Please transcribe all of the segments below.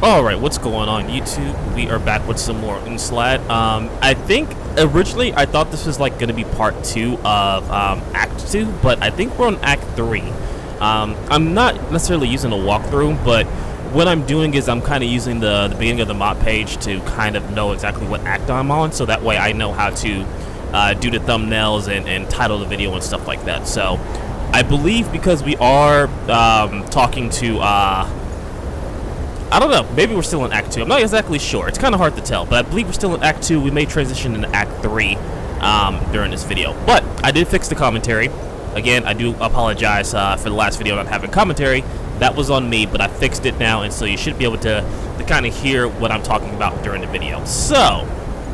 Alright, what's going on YouTube? We are back with some more Unslaad. I think originally I thought this was like going to be part 2 of Act 2, but I think we're on Act 3. I'm not necessarily using a walkthrough, but what I'm doing is I'm kind of using the beginning of the map page to kind of know exactly what act I'm on, so that way I know how to do the thumbnails and title the video and stuff like that. So I believe because we are talking to I don't know, maybe we're still in Act 2. I'm not exactly sure. It's kind of hard to tell, but I believe we're still in Act 2. We may transition into Act 3 during this video. But I did fix the commentary. Again, I do apologize for the last video not having commentary. That was on me, but I fixed it now, and so you should be able to kind of hear what I'm talking about during the video. So,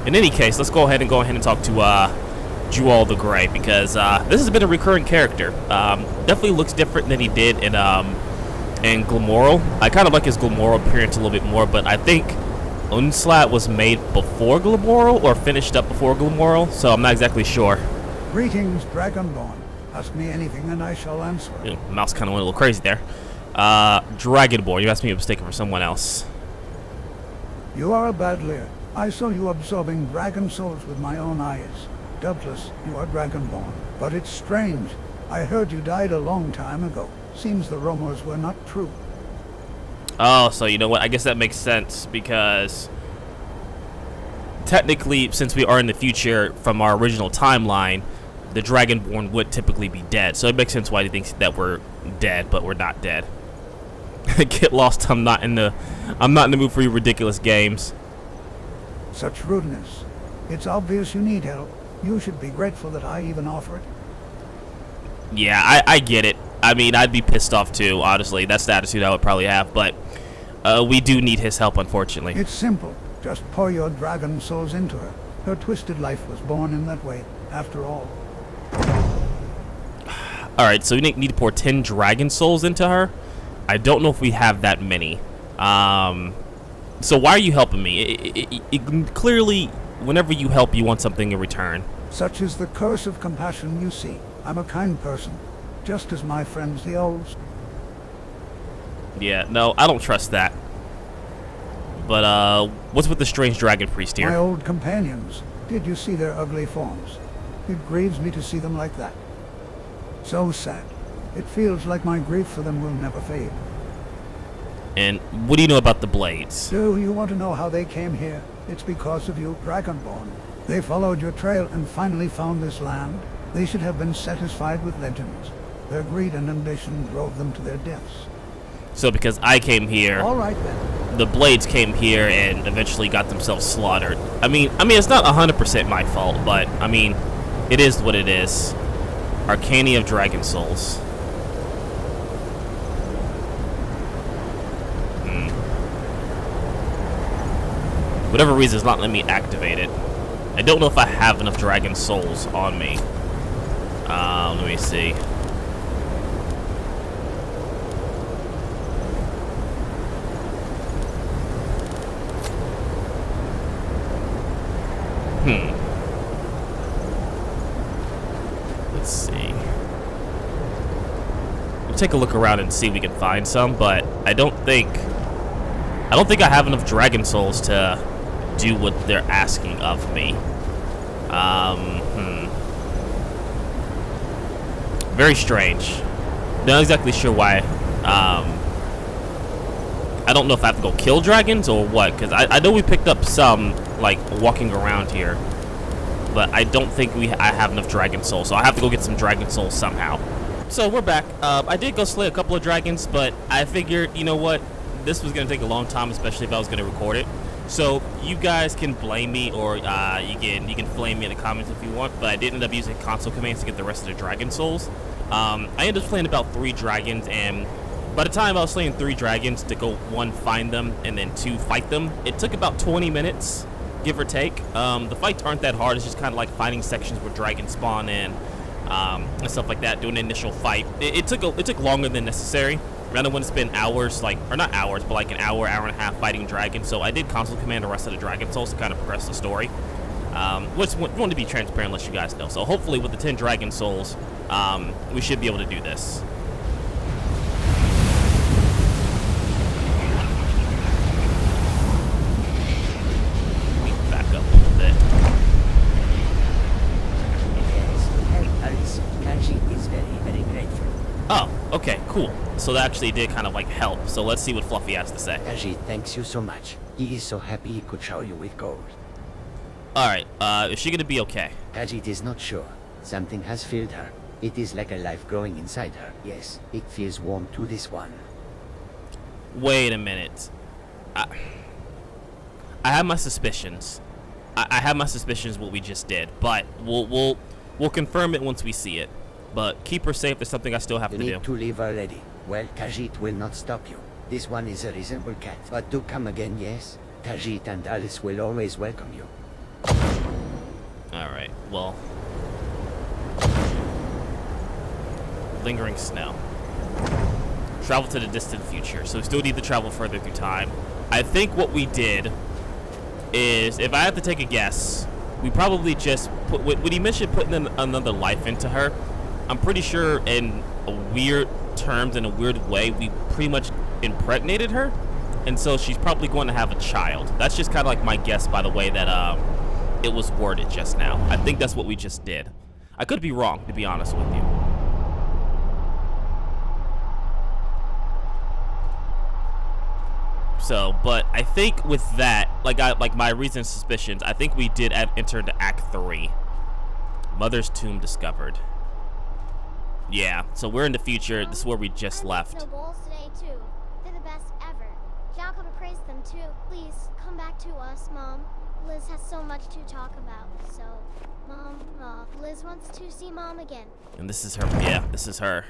in any case, let's go ahead and talk to Raziel the Grey, because this has been a recurring character. Definitely looks different than he did in Glamorel. I kind of like his Glamorel appearance a little bit more, but I think Unslaad was made before Glamorel or finished up before Glamorel, so I'm not exactly sure. Greetings, Dragonborn. Ask me anything and I shall answer. Ew, mouse kind of went a little crazy there. Dragonborn, you asked me to be mistaken for someone else. You are a badlier. I saw you absorbing dragon souls with my own eyes. Doubtless, you are Dragonborn. But it's strange. I heard you died a long time ago. Seems the rumors were not true. Oh, so you know what? I guess that makes sense, because technically, since we are in the future from our original timeline, the Dragonborn would typically be dead. So it makes sense why he thinks that we're dead, but we're not dead. Get lost. I'm not in the mood for your ridiculous games. Such rudeness. It's obvious you need help. You should be grateful that I even offer it. Yeah, I get it. I mean, I'd be pissed off too, honestly. That's the attitude I would probably have, but we do need his help, unfortunately. It's simple. Just pour your dragon souls into her. Her twisted life was born in that way, after all. Alright, so we need to pour 10 dragon souls into her. I don't know if we have that many. So why are you helping me? Clearly, whenever you help, you want something in return. Such is the curse of compassion, you see. I'm a kind person. Just as my friends the elves. Yeah, no, I don't trust that. But, what's with the strange dragon priest here? My old companions. Did you see their ugly forms? It grieves me to see them like that. So sad. It feels like my grief for them will never fade. And what do you know about the blades? Do you want to know how they came here? It's because of you, Dragonborn. They followed your trail and finally found this land. They should have been satisfied with legends. Their greed and ambition drove them to their deaths. So because I came here, all right then, the blades came here and eventually got themselves slaughtered. I mean, it's not 100% my fault, but I mean, it is what it is. Arcana of Dragon Souls. Whatever reason, it's not letting me activate it. I don't know if I have enough Dragon Souls on me. Let me see. Let's see. We'll take a look around and see if we can find some, but I don't think I have enough Dragon Souls to do what they're asking of me. Very strange. Not exactly sure why. I don't know if I have to go kill dragons or what, because I know we picked up some, like, walking around here, but I don't think I have enough Dragon Souls, so I have to go get some Dragon Souls somehow. So we're back. I did go slay a couple of dragons, but I figured, you know what, this was going to take a long time, especially if I was going to record it. So you guys can blame me, or you can flame me in the comments if you want, but I did end up using console commands to get the rest of the Dragon Souls. I ended up slaying about 3 dragons, and by the time I was slaying 3 dragons to go 1, find them, and then 2, fight them, it took about 20 minutes, give or take. The fights aren't that hard. It's just kind of like finding sections where dragons spawn in, and stuff like that, doing an initial fight. It took longer than necessary. Rather want to spend hours, or not hours, but like an hour and a half fighting dragons. So I did console command the rest of the Dragon Souls to kind of progress the story. Just want to be transparent, let you guys know. So hopefully with the 10 Dragon Souls, we should be able to do this. Cool. So that actually did kind of like help. So let's see what Fluffy has to say. Khajiit thanks you so much. He is so happy he could shower you with gold. Alright, is she gonna be okay? Khajiit is not sure. Something has filled her. It is like a life growing inside her. Yes, it feels warm to this one. Wait a minute. I have my suspicions. I have my suspicions what we just did, but we'll confirm it once we see it. But keep her safe. There's something I still have You to do. need to leave already. Well, Khajiit will not stop you. This one is a reasonable cat. But do come again, yes? Khajiit and Ulliss will always welcome you. Alright, well. Lingering snow. Travel to the distant future. So we still need to travel further through time. I think what we did is, if I had to take a guess, we probably just put, when he mentioned putting another life into her, I'm pretty sure in a weird terms, in a weird way, we pretty much impregnated her. And so she's probably going to have a child. That's just kind of like my guess by the way that it was worded just now. I think that's what we just did. I could be wrong, to be honest with you. So, but I think with that, like my recent suspicions, I think we did enter into Act 3. Mother's tomb discovered. Yeah, so we're in the future. This is where we just left. Snowballs today too. They're the best ever. Jacob praised them too. Please come back to us, Mom. Liz has so much to talk about. So, Mom, Liz wants to see Mom again. And this is her. Yeah, this is her.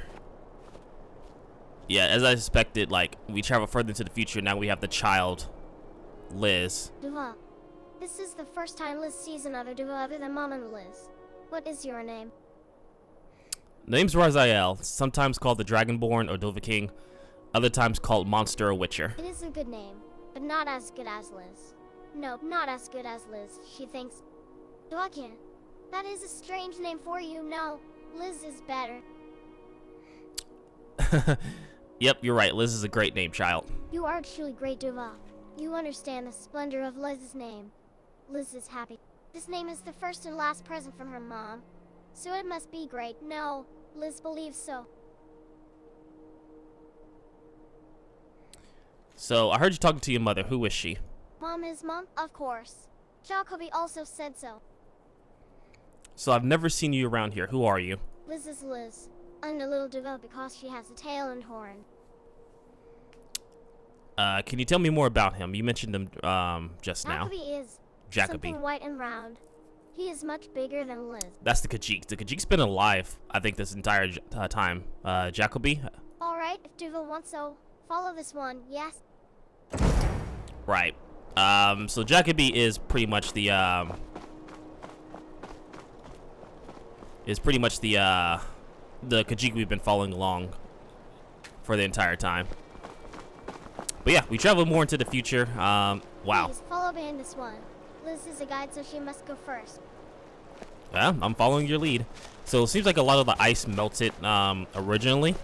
Yeah, as I suspected, like, we travel further into the future. Now we have the child, Liz. Duva, this is the first time Liz sees another Duva other than Mom and Liz. What is your name? Name's Raziel, sometimes called the Dragonborn or Dova King, other times called Monster or Witcher. It is a good name, but not as good as Liz. No, not as good as Liz. She thinks, Dwakin, that is a strange name for you. No, Liz is better. Yep, you're right. Liz is a great name, child. You are truly great, Duva. You understand the splendor of Liz's name. Liz is happy. This name is the first and last present from her mom. So it must be great. No, Liz believes so. So, I heard you talking to your mother. Who is she? Mom is Mom? Of course. Jacoby also said so. So, I've never seen you around here. Who are you? Liz is Liz. And a little Duva because she has a tail and horn. Can you tell me more about him? You mentioned him, just now. Jacoby is Jacoby. something white and round. He is much bigger than Liz. That's the khajiit. The khajiit's been alive, I think, this entire time. Jacoby? Alright, if Duva wants so, follow this one, yes? Right. So Jacoby is pretty much the, the khajiit we've been following along for the entire time. But yeah, we travel more into the future. Wow. Please follow me in this one. Liz is a guide, so she must go first. Yeah, I'm following your lead. So it seems like a lot of the ice melted originally.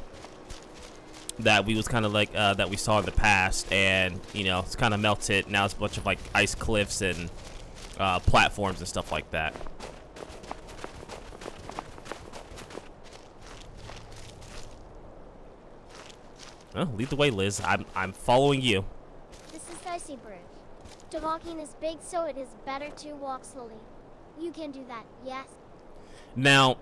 That we was kind of like that we saw in the past, and you know it's kind of melted. Now it's a bunch of like ice cliffs and platforms and stuff like that. Oh, lead the way, Liz. I'm following you. This is Dicey Bridge. The walking is big, so it is better to walk slowly. You can do that, yes? Now,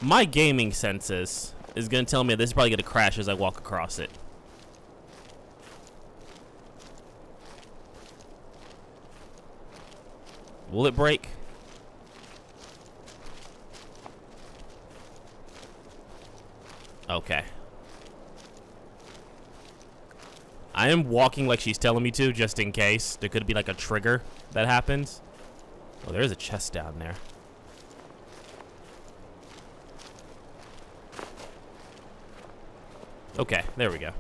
my gaming senses is gonna tell me this is probably gonna crash as I walk across it. Will it break? Okay. I am walking like she's telling me to, just in case. There could be like a trigger that happens. Oh, there's a chest down there. Okay, there we go.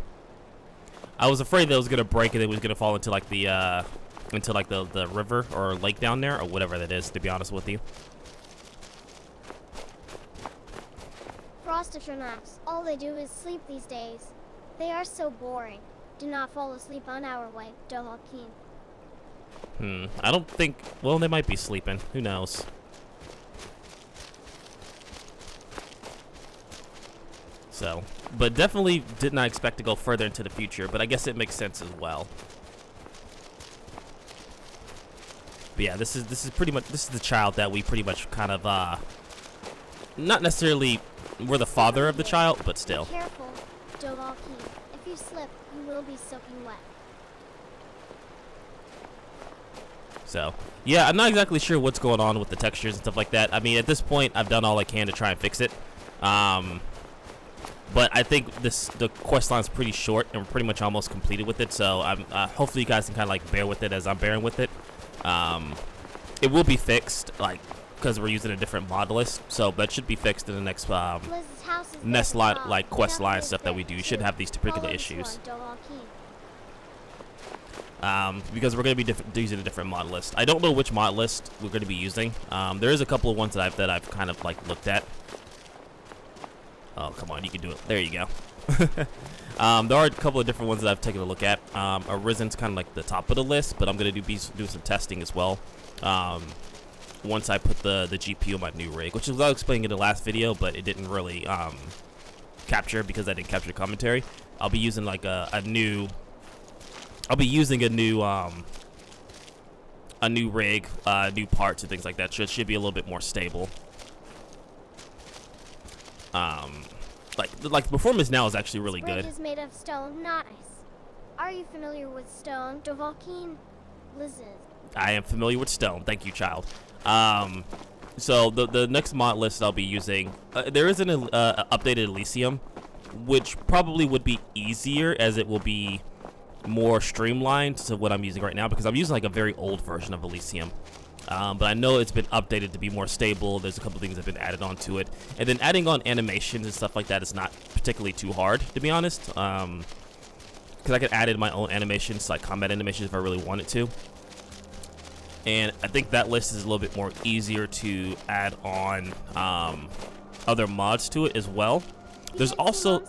I was afraid that it was gonna break and it was gonna fall into like the river or lake down there or whatever that is, to be honest with you. Frostastronauts, all they do is sleep these days. They are so boring. Do not fall asleep on our way, Dohakin. I don't think... Well, they might be sleeping. Who knows? So, but definitely did not expect to go further into the future, but I guess it makes sense as well. But yeah, this is the child that we pretty much kind of not necessarily we're the father of the child, but still. Be careful, Dovahkiin. If you slip, you will be soaking wet. So, yeah, I'm not exactly sure what's going on with the textures and stuff like that. I mean, at this point, I've done all I can to try and fix it. But I think the quest line's pretty short, and we're pretty much almost completed with it. So, hopefully you guys can kind of like bear with it as I'm bearing with it. It will be fixed, like, because we're using a different mod list. So that should be fixed in the next next line, like quest line stuff that we do. You should have these particular issues. Because we're going to be using a different mod list. I don't know which mod list we're going to be using. There is a couple of ones that I've kind of like looked at. Oh, come on, you can do it. There you go. There are a couple of different ones that I've taken a look at. Arisen's kind of like the top of the list, but I'm going to do some testing as well. Once I put the GPU on my new rig, which is what I was explaining in the last video, but it didn't really capture because I didn't capture the commentary. I'll be using like a new rig, new parts and things like that. So it should be a little bit more stable. Like performance now is actually really good. This bridge is made of stone, not ice. Are you familiar with stone, Dovahkiin? Liz is. I am familiar with stone. Thank you, child. So the next mod list I'll be using, there is an updated Elysium, which probably would be easier as it will be more streamlined to what I'm using right now, because I'm using like a very old version of Elysium. But I know it's been updated to be more stable. There's a couple things that have been added onto it, and then adding on animations and stuff like that is not particularly too hard, to be honest. Because I could add in my own animations, like combat animations, if I really wanted to. And I think that list is a little bit more easier to add on other mods to it as well. There's also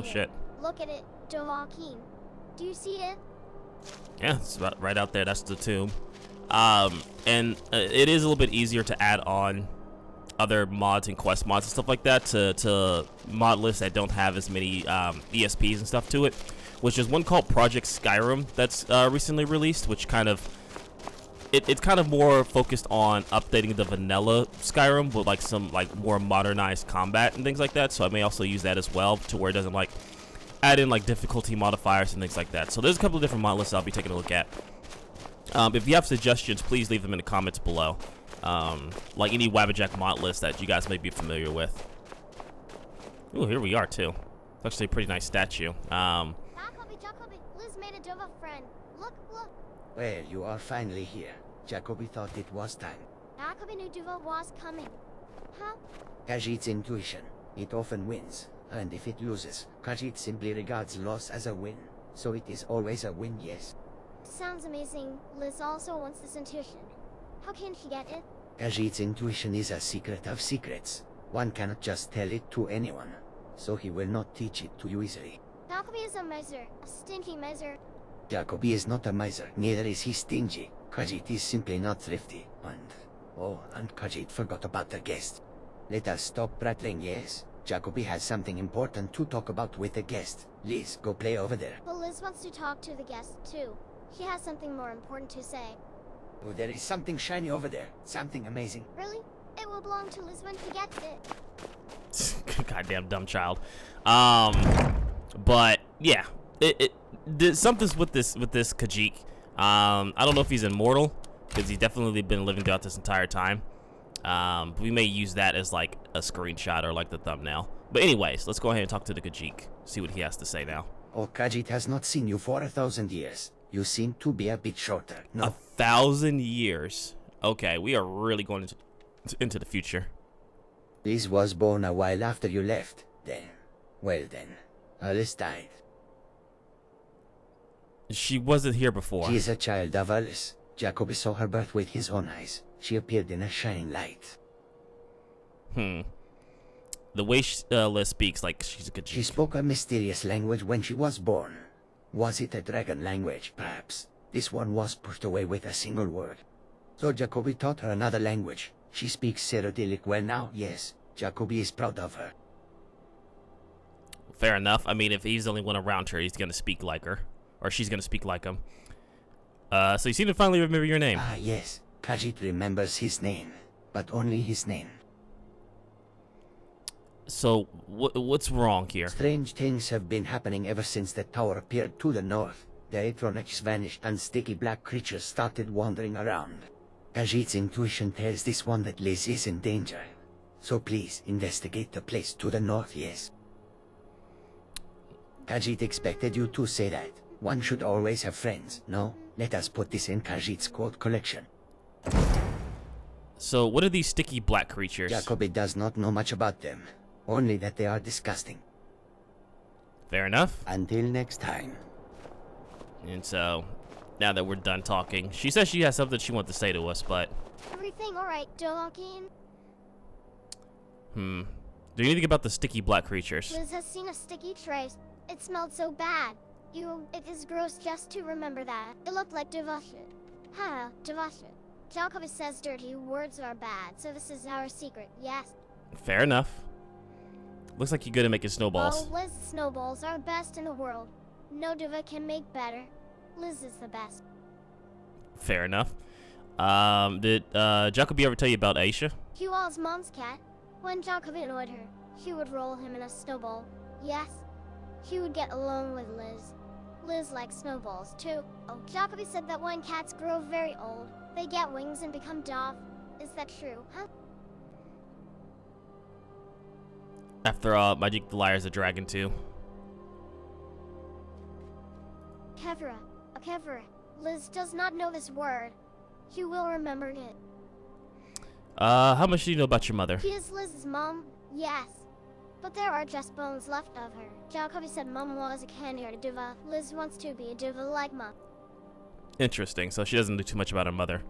shit. Look at it, Dovahkiin. Do you see it? Yeah, it's about right out there. That's the tomb. And it is a little bit easier to add on other mods and quest mods and stuff like that to mod lists that don't have as many ESPs and stuff to it, which is one called Project Skyrim that's recently released, which kind of it's kind of more focused on updating the vanilla Skyrim with like some like more modernized combat and things like that. So I may also use that as well to where it doesn't like add in like difficulty modifiers and things like that. So there's a couple of different mod lists I'll be taking a look at. If you have suggestions, please leave them in the comments below. Like any Wabbajack mod list that you guys may be familiar with. Ooh, here we are too. It's actually a pretty nice statue. Jacoby, Liz made a Dova friend. Look. Well, you are finally here. Jacoby thought it was time. Jacoby knew Duva was coming. Huh? Khajiit's intuition. It often wins. And if it loses, Khajiit simply regards loss as a win. So it is always a win, yes. Sounds amazing. Liz also wants this intuition. How can she get it? Khajiit's intuition is a secret of secrets. One cannot just tell it to anyone. So he will not teach it to you easily. Jacoby is a miser. A stinky miser. Jacoby is not a miser, neither is he stingy. Khajiit is simply not thrifty. And Khajiit forgot about the guest. Let us stop prattling, yes? Jacoby has something important to talk about with the guest. Liz, go play over there. But Liz wants to talk to the guest too. She has something more important to say. Oh, there is something shiny over there. Something amazing. Really? It will belong to Liz when she gets it. Goddamn dumb child. But yeah, something's with this khajiit. I don't know if he's immortal, because he's definitely been living throughout this entire time. We may use that as like a screenshot or like the thumbnail. But anyways, let's go ahead and talk to the khajiit. See what he has to say now. Oh, Khajiit has not seen you for 1,000 years. You seem to be a bit shorter. No. 1,000 years. Okay, we are really going into the future. Liz was born a while after you left. Then, Ulliss died. She wasn't here before. She is a child of Ulliss. Jacoby saw her birth with his own eyes. She appeared in a shining light. The way Liz speaks, like she's a khajiit. She spoke a mysterious language when she was born. Was it a dragon language, perhaps? This one was pushed away with a single word. So Jacoby taught her another language. She speaks Cyrodiilic well now, yes. Jacoby is proud of her. Fair enough. I mean, if he's the only one around her, he's gonna speak like her, or she's gonna speak like him. So you seem to finally remember your name. Ah, yes. Khajiit remembers his name, but only his name. So what's wrong here? Strange things have been happening ever since the tower appeared to the north. The Atronics vanished and sticky black creatures started wandering around. Khajiit's intuition tells this one that Liz is in danger. So please, investigate the place to the north, yes. Khajiit expected you to say that. One should always have friends, no? Let us put this in Khajiit's quote collection. So what are these sticky black creatures? Jacobi does not know much about them. Only that they are disgusting. Fair enough. Until next time. And so, now that we're done talking, she says she has something she wants to say to us, but... Everything alright, Dolokin? Do you know anything about the sticky black creatures? Liz has seen a sticky trace. It smelled so bad. It is gross just to remember that. It looked like devotion. Ha, devotion. Jacobi says dirty words are bad, so this is our secret, yes? Fair enough. Looks like you're good at making snowballs. Oh, Liz's snowballs are best in the world. No diva can make better. Liz is the best. Fair enough. Did Jacobi ever tell you about Aisha? He was mom's cat. When Jacobi annoyed her, he would roll him in a snowball. Yes, he would get along with Liz. Liz likes snowballs too. Oh, Jacobi said that when cats grow very old, they get wings and become dove. Is that true, huh? After all, Magic the Liar is a dragon too. Kevra. Kevra. Liz does not know this word. He will remember it. How much do you know about your mother? She is Liz's mom, yes. But there are just bones left of her. Jacobi said mom was a candier diva. Liz wants to be a diva like mom. Interesting, so she doesn't know too much about her mother.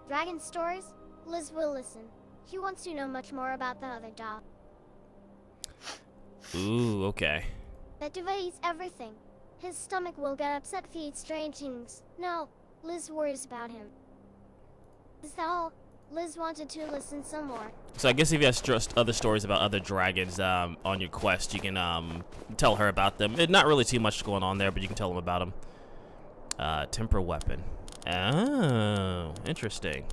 Dragon stories? Liz will listen. He wants to know much more about the other dog. Ooh, okay. That diva eats everything. His stomach will get upset if he eats strange things. No, Liz worries about him. Is that all? Liz wanted to listen some more. So I guess if you have just other stories about other dragons on your quest, you can tell her about them. Not really too much going on there, but you can tell them about them. Temper weapon. Oh, interesting.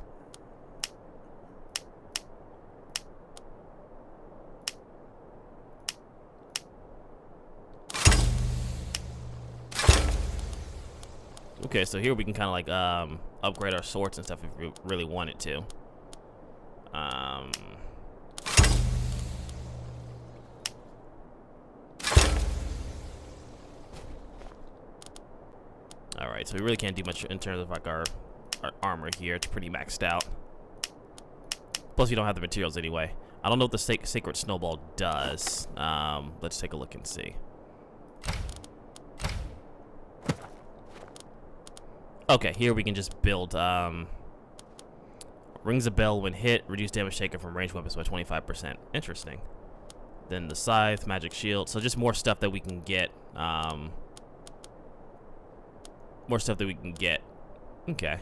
Okay, so here we can kind of like upgrade our swords and stuff if we really wanted to. Alright, so we really can't do much in terms of like our armor here. It's pretty maxed out. Plus we don't have the materials anyway. I don't know what the sacred snowball does. Let's take a look and see. Okay, here we can just build, rings a bell when hit, reduce damage taken from ranged weapons by 25%. Interesting. Then the scythe, magic shield, so just more stuff that we can get, Okay.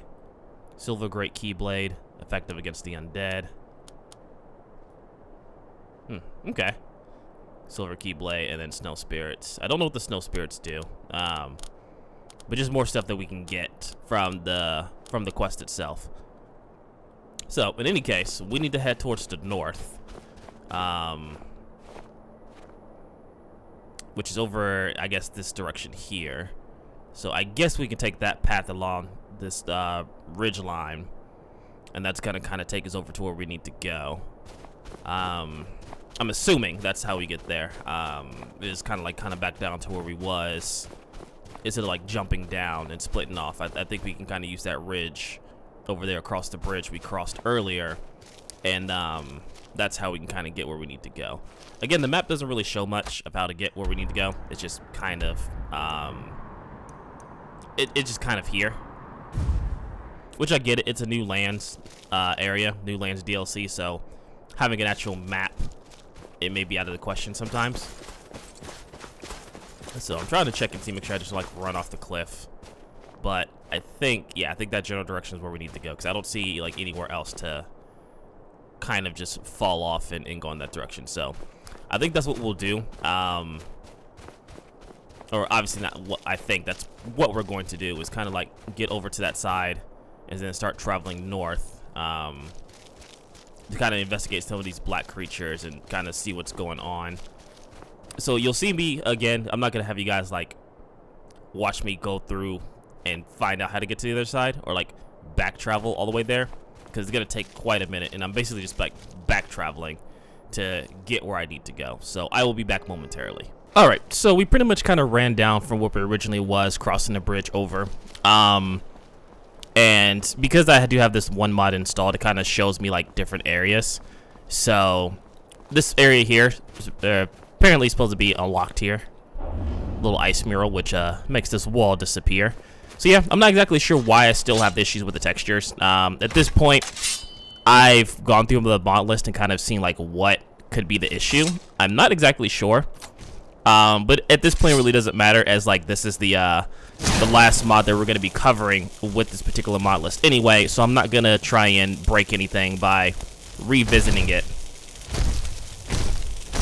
Silver Great Keyblade, effective against the undead. Okay. Silver Keyblade, and then Snow Spirits. I don't know what the Snow Spirits do. But just more stuff that we can get from the quest itself. So, in any case, we need to head towards the north. Which is over, I guess, this direction here. So I guess we can take that path along this ridge line. And that's gonna kind of take us over to where we need to go. I'm assuming that's how we get there. It's kind of back down to where we was. Instead of like jumping down and splitting off, I think we can kind of use that ridge over there across the bridge we crossed earlier, and that's how we can kind of get where we need to go. Again, the map doesn't really show much of how to get where we need to go. It's just kind of it's just kind of here, which I get it. It's a new lands area, new lands DLC, so having an actual map, it may be out of the question sometimes. So I'm trying to check and see, make sure I just like run off the cliff. But I think that general direction is where we need to go, because I don't see like anywhere else to kind of just fall off and go in that direction. So I think that's what we'll do. Or obviously not what I think, that's what we're going to do, is kind of like get over to that side and then start traveling north to kind of investigate some of these black creatures and kind of see what's going on. So you'll see me again. I'm not gonna have you guys like watch me go through and find out how to get to the other side, or like back travel all the way there, because it's gonna take quite a minute, and I'm basically just like back traveling to get where I need to go. So I will be back momentarily. All right, so we pretty much kind of ran down from where we originally was, crossing the bridge over. And because I do have this one mod installed, it kind of shows me like different areas. So this area here apparently supposed to be unlocked here. Little ice mural, which makes this wall disappear. So yeah, I'm not exactly sure why I still have issues with the textures. At this point, I've gone through the mod list and kind of seen like what could be the issue. I'm not exactly sure. But at this point, it really doesn't matter, as like this is the last mod that we're going to be covering with this particular mod list anyway, so I'm not going to try and break anything by revisiting it.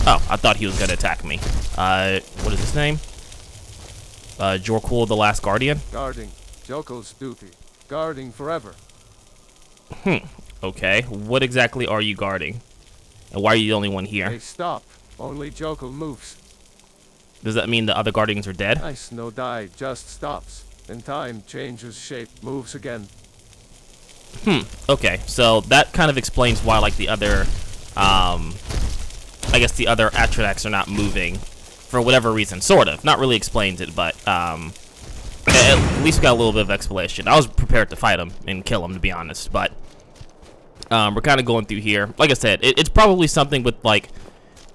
Oh, I thought he was going to attack me. What is his name? Jorkul, the Last Guardian? Guarding. Jokel's duty. Guarding forever. Okay, what exactly are you guarding? And why are you the only one here? They stop. Only Jokel moves. Does that mean the other guardians are dead? Ice no die, just stops. In time, changes shape, moves again. Okay, so that kind of explains why, like, the other, I guess the other Atranax are not moving for whatever reason, sort of. Not really explains it, but, at least we got a little bit of explanation. I was prepared to fight him and kill him, to be honest, but, we're kind of going through here. Like I said, it's probably something with, like,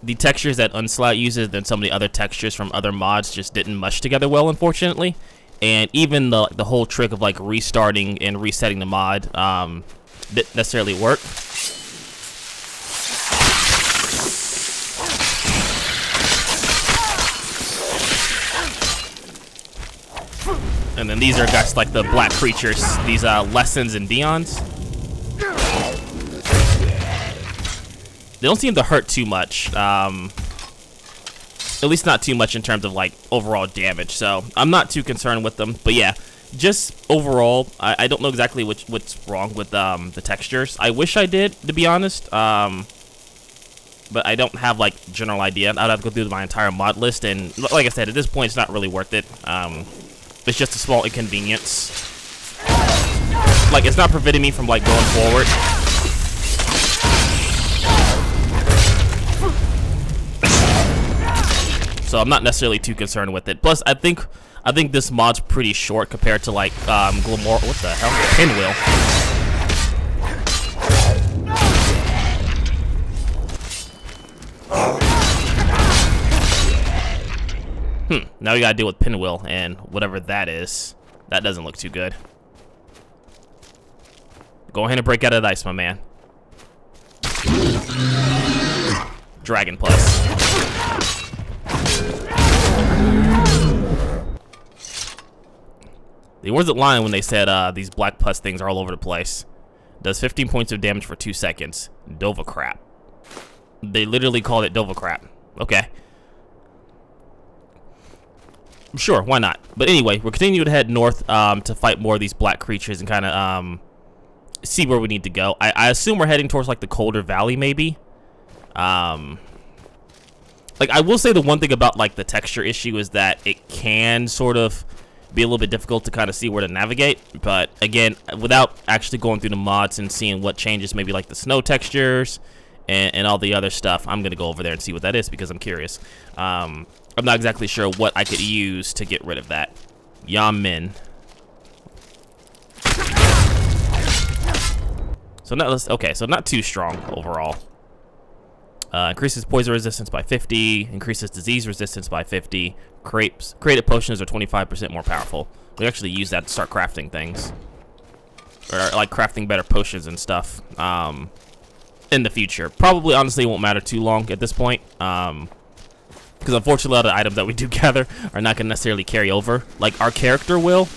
the textures that Unslaad uses, then some of the other textures from other mods just didn't mush together well, unfortunately. And even the whole trick of like restarting and resetting the mod didn't necessarily work. And then these are guys like the black creatures, these Lessons and Dions. They don't seem to hurt too much, at least not too much in terms of like overall damage, so I'm not too concerned with them. But yeah, just overall, I don't know exactly what's wrong with the textures. I wish I did, to be honest, but I don't have like general idea. I'd have to go through my entire mod list, and like I said, at this point it's not really worth it. It's just a small inconvenience. Like, it's not preventing me from like going forward. So I'm not necessarily too concerned with it. Plus, I think this mod's pretty short compared to like Glamour. What the hell? Pinwheel. Now we gotta deal with Pinwheel and whatever that is. That doesn't look too good. Go ahead and break out of the ice, my man. Dragon Plus. They wasn't lying when they said these black pus things are all over the place. Does 15 points of damage for 2 seconds. Dova crap. They literally called it Dova crap. Okay. Sure, why not? But anyway, we're continuing to head north to fight more of these black creatures and kind of see where we need to go. I assume we're heading towards like the colder valley, maybe. Like, I will say the one thing about like the texture issue is that it can sort of be a little bit difficult to kind of see where to navigate. But again, without actually going through the mods and seeing what changes, maybe like the snow textures and all the other stuff, I'm gonna go over there and see what that is because I'm curious. I'm not exactly sure what I could use to get rid of that. Yamin. So not okay. So not too strong overall. Increases poison resistance by 50. Increases disease resistance by 50. Created potions are 25% more powerful. We actually use that to start crafting things, or like crafting better potions and stuff in the future. Probably, honestly, won't matter too long at this point. Because unfortunately, a lot of the items that we do gather are not going to necessarily carry over. Like, our character will,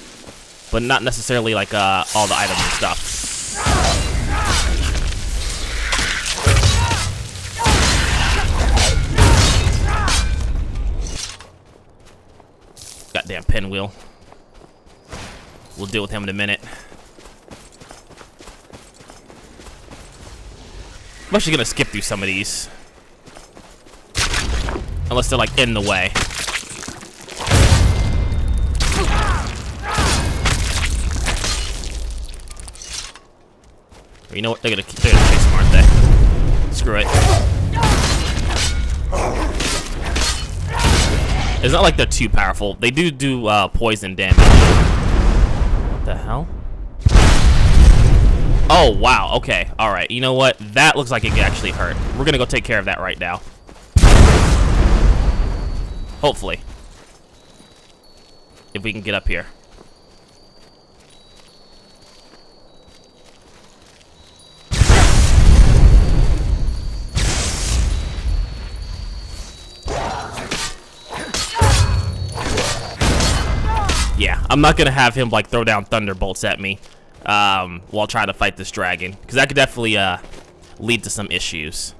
but not necessarily like all the items and stuff. Goddamn pinwheel. We'll deal with him in a minute. I'm actually gonna skip through some of these. Unless they're like in the way. You know what? They're gonna chase them, aren't they? Screw it. It's not like they're too powerful. They do poison damage. What the hell? Oh, wow. Okay. All right. You know what? That looks like it could actually hurt. We're gonna go take care of that right now. Hopefully. If we can get up here. Yeah, I'm not gonna have him like throw down thunderbolts at me while trying to fight this dragon, because that could definitely lead to some issues.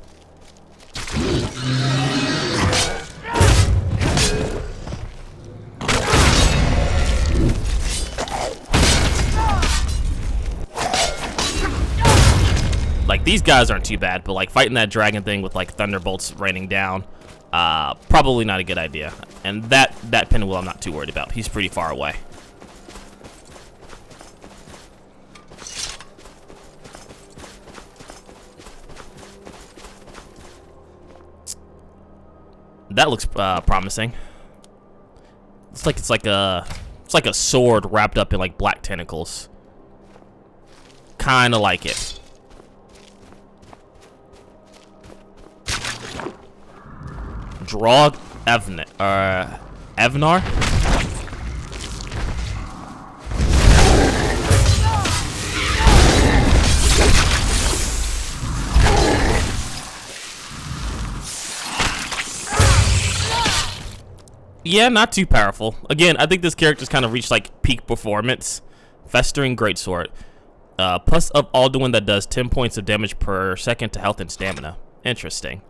Like, these guys aren't too bad, but like fighting that dragon thing with like thunderbolts raining down, probably not a good idea. And that pinwheel I'm not too worried about. He's pretty far away. That looks promising. It's like a sword wrapped up in like black tentacles. Kind of like it. Draw Evnar? Yeah, not too powerful. Again, I think this character's kind of reached like peak performance. Festering Greatsword. Plus of Alduin that does 10 points of damage per second to health and stamina. Interesting.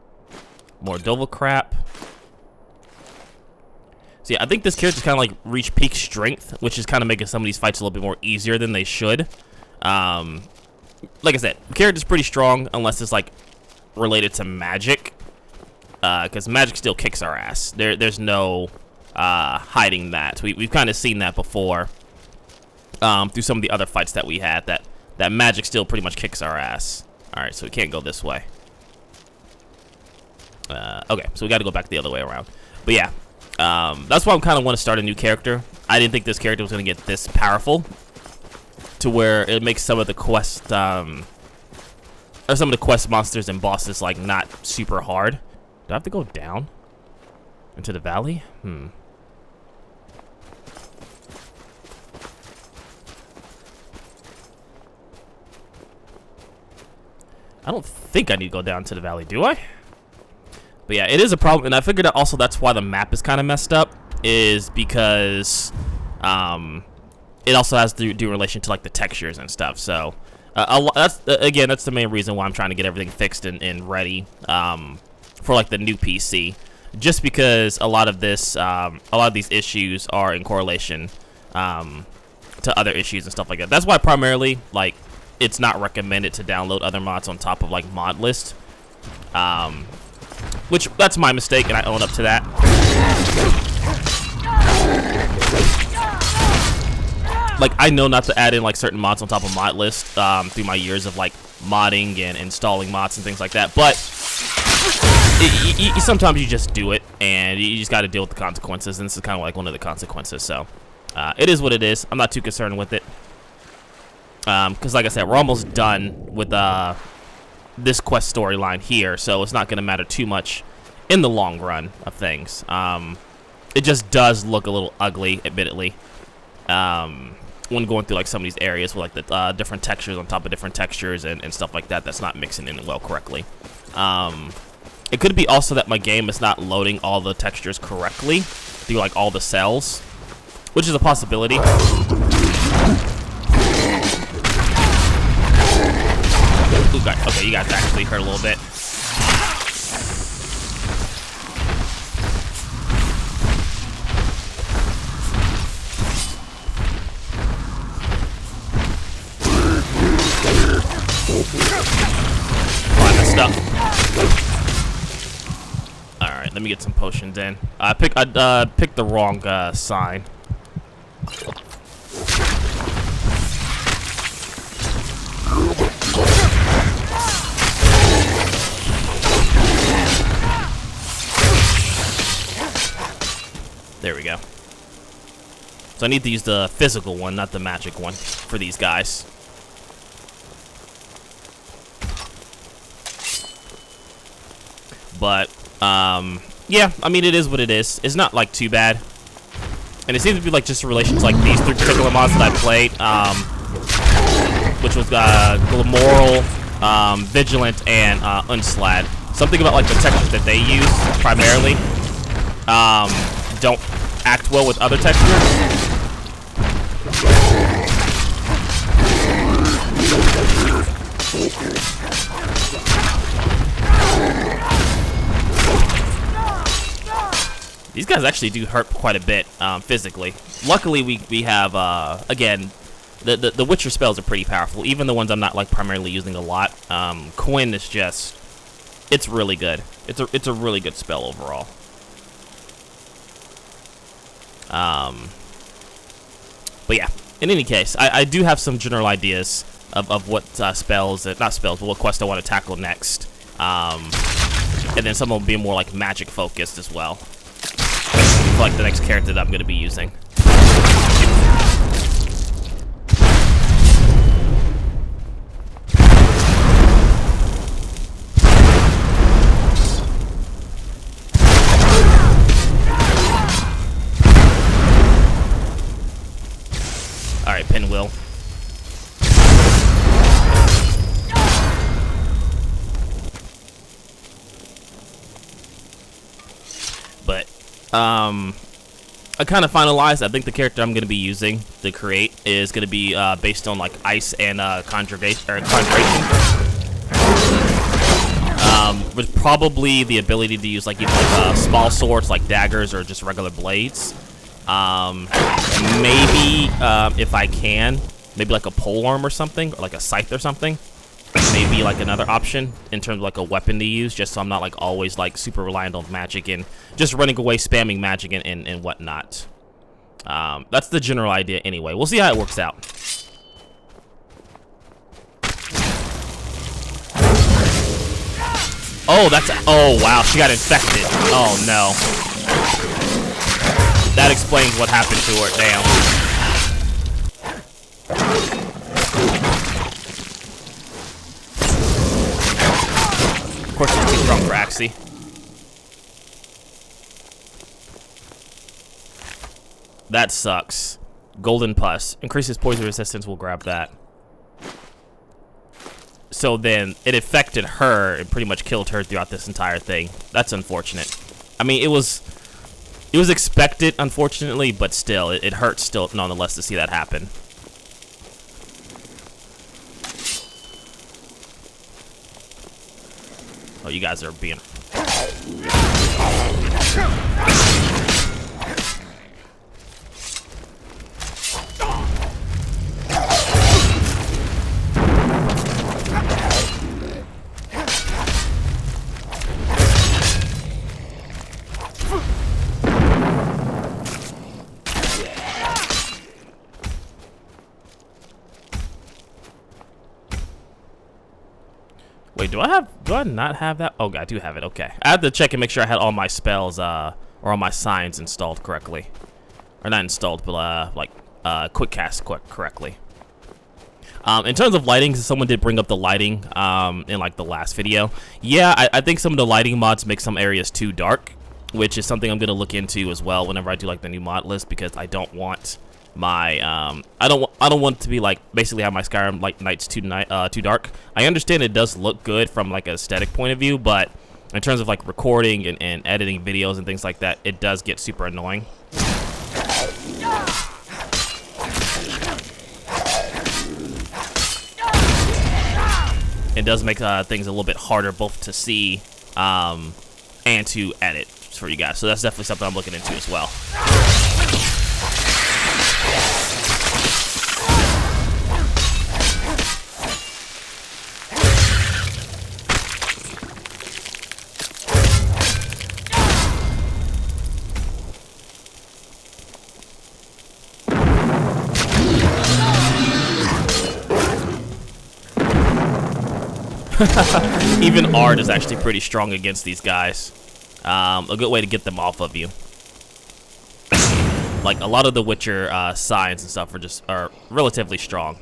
More Doval crap. So yeah, I think this character's kind of like reached peak strength, which is kind of making some of these fights a little bit more easier than they should. Like I said, the character's pretty strong unless it's like related to magic, because magic still kicks our ass. There's no hiding that. We've kind of seen that before through some of the other fights that we had. That magic still pretty much kicks our ass. All right, so we can't go this way. Okay, so we got to go back the other way around. But yeah, that's why I kind of want to start a new character. I didn't think this character was going to get this powerful to where it makes some of the quest, or some of the quest monsters and bosses like not super hard. Do I have to go down into the valley? I don't think I need to go down to the valley, do I? But yeah, it is a problem, and I figured out also that's why the map is kind of messed up, is because it also has to do in relation to like the textures and stuff. So that's the main reason why I'm trying to get everything fixed and ready for like the new PC, just because a lot of these issues are in correlation to other issues and stuff like that. That's why primarily like it's not recommended to download other mods on top of like mod list. Which, that's my mistake, and I own up to that. Like, I know not to add in, like, certain mods on top of mod list through my years of, like, modding and installing mods and things like that, but sometimes you just do it, and you just got to deal with the consequences, and this is kind of like one of the consequences, so it is what it is. I'm not too concerned with it. Because, like I said, we're almost done with this quest storyline here, so it's not going to matter too much in the long run of things. It just does look a little ugly, admittedly, when going through like some of these areas with like the different textures on top of different textures and stuff like that. That's not mixing in well correctly. It could be also that my game is not loading all the textures correctly through like all the cells, which is a possibility. Okay, you guys actually hurt a little bit. stuck. All right, let me get some potions in. I picked the wrong sign. There we go. So I need to use the physical one, not the magic one, for these guys. But, yeah, I mean, it is what it is. It's not, like, too bad. And it seems to be, like, just in relation to, like, these three particular mods that I played, which was, Glamoral, Vigilant, and, Unslaad. Something about, like, the textures that they use, primarily, don't act well with other textures. These guys actually do hurt quite a bit physically. Luckily, we have again the Witcher spells are pretty powerful. Even the ones I'm not like primarily using a lot. Quinn is just it's really good. It's a really good spell overall. But yeah, in any case, I do have some general ideas of what spells, not spells, but what quests I want to tackle next. And then some will be more like magic focused as well. Like the next character that I'm going to be using. Alright, Pinwheel. But, I kind of finalized. I think the character I'm going to be using to create is going to be based on like ice and conjuration. With probably the ability to use like either small swords like daggers or just regular blades. Maybe if I can, maybe like a polearm or something, or like a scythe or something. Maybe like another option in terms of like a weapon to use, just so I'm not like always like super reliant on magic and just running away spamming magic and whatnot. That's the general idea anyway. We'll see how it works out. Oh, oh wow, she got infected. Oh no. That explains what happened to her, damn. Of course, she's too strong for Axie. That sucks. Golden Pus. Increases poison resistance, we'll grab that. So then, it affected her and pretty much killed her throughout this entire thing. That's unfortunate. I mean, it was expected, unfortunately, but still, it hurts still nonetheless to see that happen. Oh, you guys are being... Wait, do I not have that? Oh, I do have it. Okay. I had to check and make sure I had all my spells, or all my signs installed correctly. Or not installed, but, quick cast correctly. In terms of lighting, someone did bring up the lighting, in, like, the last video. Yeah, I think some of the lighting mods make some areas too dark, which is something I'm going to look into as well whenever I do, like, the new mod list, because I don't want my I don't want to be like basically have my Skyrim like nights too dark. I understand it does look good from like an aesthetic point of view, but in terms of like recording and editing videos and things like that, it does get super annoying. It does make things a little bit harder both to see and to edit for you guys. So that's definitely something I'm looking into as well. Even Ard is actually pretty strong against these guys. A good way to get them off of you. Like, a lot of the Witcher signs and stuff are relatively strong.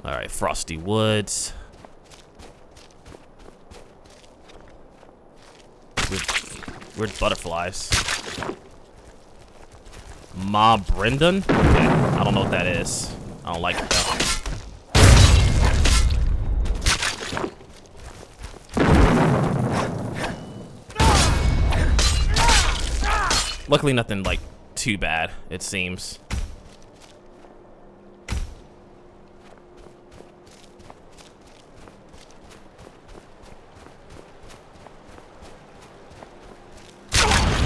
Alright, Frosty Woods. Weird butterflies. Ma Brendan? Okay, I don't know what that is. I don't like it though. Luckily nothing like too bad, it seems.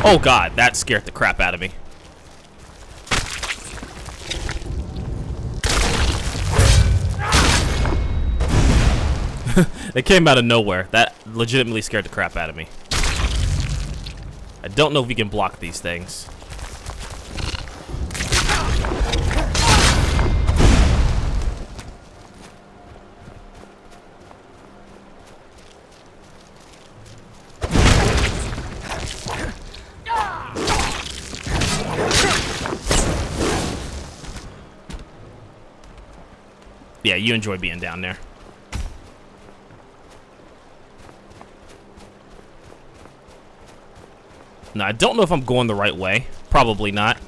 Oh god, that scared the crap out of me. They came out of nowhere. That legitimately scared the crap out of me. I don't know if we can block these things. Yeah, you enjoy being down there. Now, I don't know if I'm going the right way. Probably not.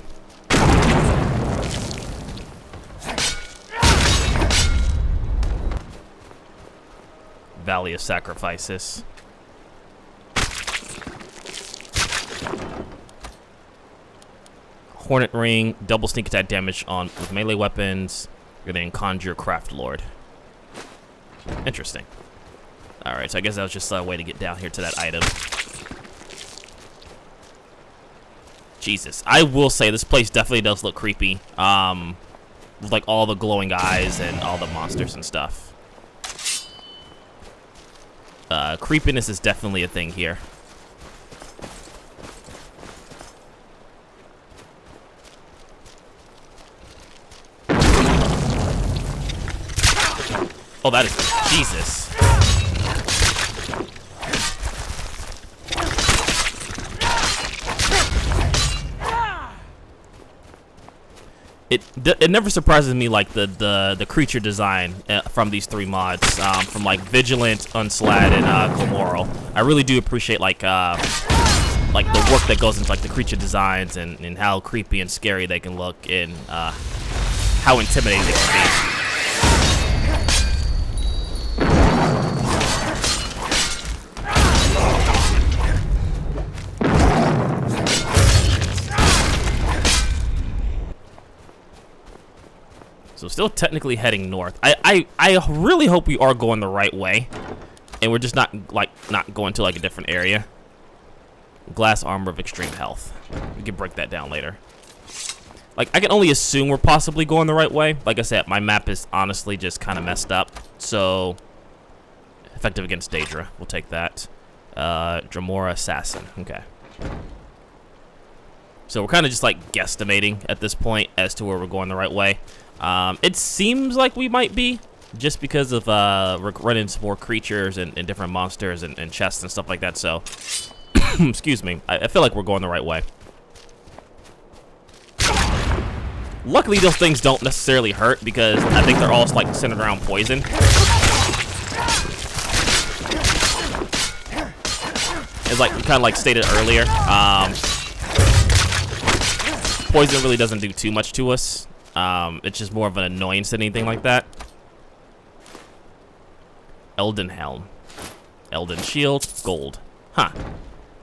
Valley of Sacrifices. Hornet Ring, double sneak attack damage on with melee weapons. You're gonna conjure Craft Lord. Interesting. Alright, so I guess that was just a way to get down here to that item. Jesus, I will say this place definitely does look creepy. With like all the glowing eyes and all the monsters and stuff. Creepiness is definitely a thing here. Oh, that is Jesus. It never surprises me like the creature design from these three mods, from like Vigilant, Unslaad, and Glamoro. I really do appreciate like the work that goes into like the creature designs and how creepy and scary they can look and how intimidating they can be. So still technically heading north. I really hope we are going the right way, and we're just not going to like a different area. Glass armor of extreme health. We can break that down later. Like I can only assume we're possibly going the right way. Like I said, my map is honestly just kind of messed up. So effective against Daedra. We'll take that. Dremora Assassin. Okay. So we're kind of just like guesstimating at this point as to where we're going the right way. It seems like we might be, just because of we're running some more creatures and different monsters and chests and stuff like that. So, excuse me, I feel like we're going the right way. Luckily, those things don't necessarily hurt because I think they're all like centered around poison. It's like kind of like stated earlier. Poison really doesn't do too much to us. It's just more of an annoyance than anything like that. Elden Helm. Elden Shield. Gold. Huh.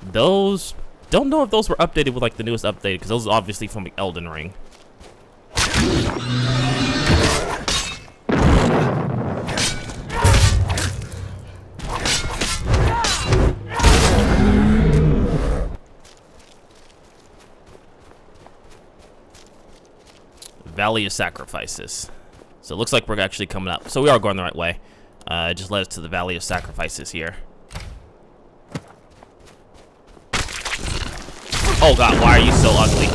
Those... Don't know if those were updated with like the newest update, because those are obviously from the Elden Ring. Valley of Sacrifices. So it looks like we're actually coming up. So we are going the right way. It just led us to the Valley of Sacrifices here. Oh god, why are you so ugly?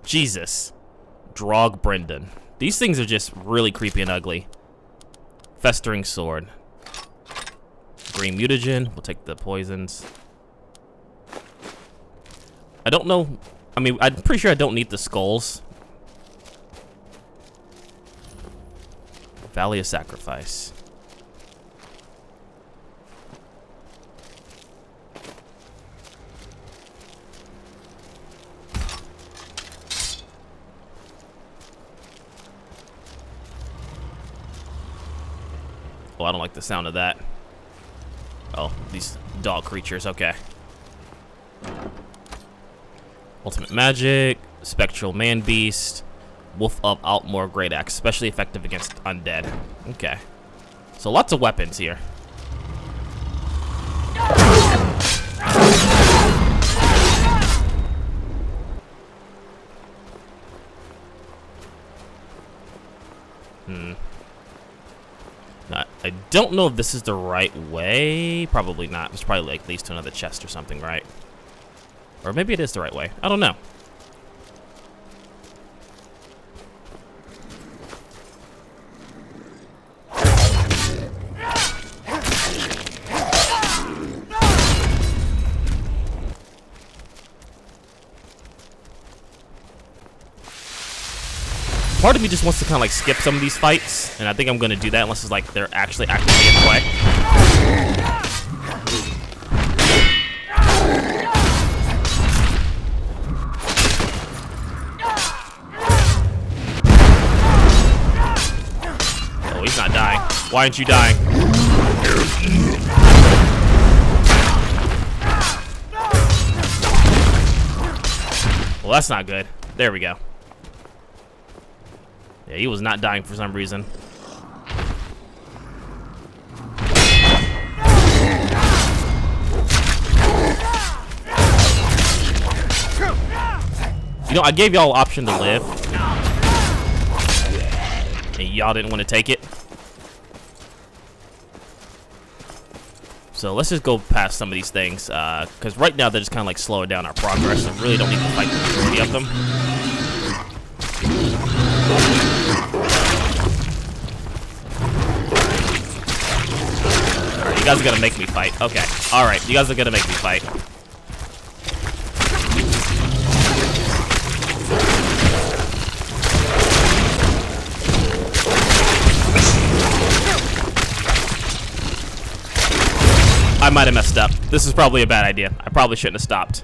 Jesus. Drog Brendan. These things are just really creepy and ugly. Festering Sword. Green Mutagen. We'll take the poisons. I don't know. I mean, I'm pretty sure I don't need the skulls. Valley of Sacrifice. Oh, I don't like the sound of that. Oh, these dog creatures. Okay. Ultimate Magic, Spectral Man Beast, Wolf of Altmore Great Axe, especially effective against undead. Okay. So lots of weapons here. I don't know if this is the right way. Probably not. It's probably like leads to another chest or something, right? Or maybe it is the right way. I don't know. Part of me just wants to kind of like skip some of these fights, and I think I'm going to do that unless it's like they're actually actively in play. Oh, he's not dying. Why aren't you dying? Well, that's not good. There we go. Yeah, he was not dying for some reason. You know, I gave y'all an option to live, and y'all didn't want to take it. So let's just go past some of these things, because right now they're just kind of like slowing down our progress. I really don't need to fight the majority of them. Alright, you guys are gonna make me fight. Okay. Alright, you guys are gonna make me fight. I might have messed up. This is probably a bad idea. I probably shouldn't have stopped.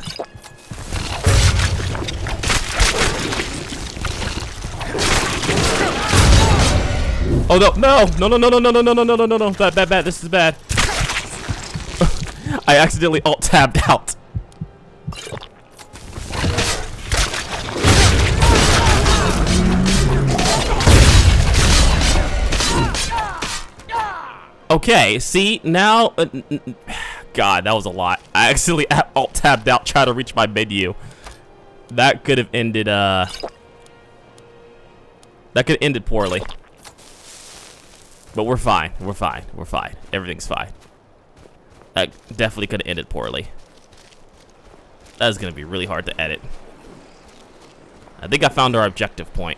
Oh no, no, no, no, no, no, no, no, no, no, no, no, no, bad, bad, bad, this is bad. I accidentally alt-tabbed out. Okay, see, now, God, that was a lot. I accidentally alt-tabbed out trying to reach my menu. That could have ended, that could have ended poorly. But we're fine. We're fine. We're fine. Everything's fine. That definitely could have ended poorly. That's going to be really hard to edit. I think I found our objective point.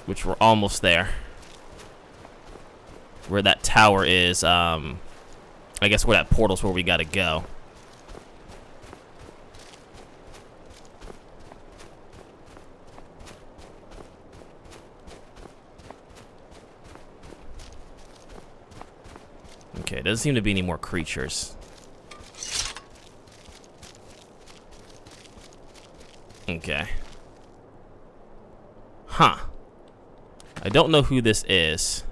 Which we're almost there. Where that tower is, I guess where that portal's where we gotta go. Okay, doesn't seem to be any more creatures. Okay. Huh. I don't know who this is,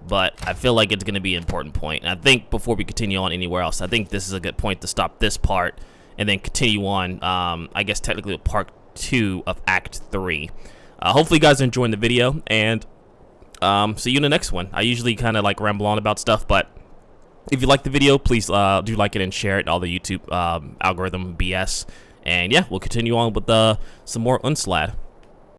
but I feel like it's going to be an important point. And I think before we continue on anywhere else, I think this is a good point to stop this part and then continue on, I guess technically with part 2 of Act 3. Hopefully you guys are enjoying the video, and See you in the next one. I usually kind of like ramble on about stuff, but if you like the video, please do like it and share it. All the YouTube algorithm BS. And yeah, we'll continue on with some more Unslaad.